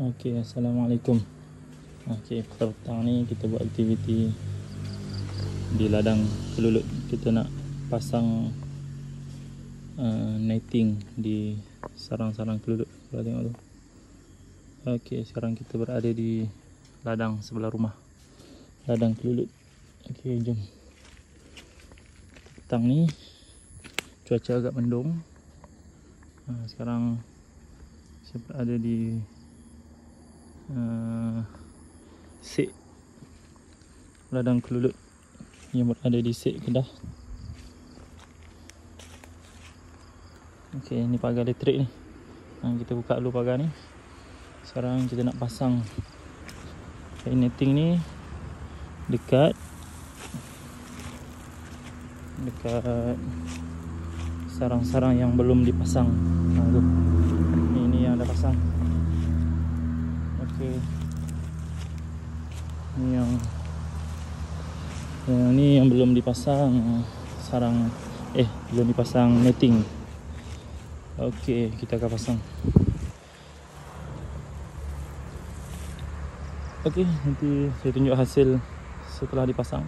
Okey, Assalamualaikum. Okey, petang ni kita buat aktiviti di ladang kelulut. Kita nak pasang netting di sarang-sarang kelulut. Kita tengok tu. Okey, sekarang kita berada di ladang sebelah rumah. Ladang kelulut. Okey, jom. Petang ni cuaca agak mendung. Sekarang saya berada di Sek ladang kelulut yang berada di Sek Kedah. Okey, ni pagar elektrik ni. Kita buka dulu pagar ni. Sekarang kita nak pasang kain netting ni dekat sarang-sarang yang belum dipasang. Ni yang dah pasang. Okey. Ni yang belum dipasang sarang belum dipasang netting. Okey, kita akan pasang. Okey, nanti saya tunjuk hasil setelah dipasang.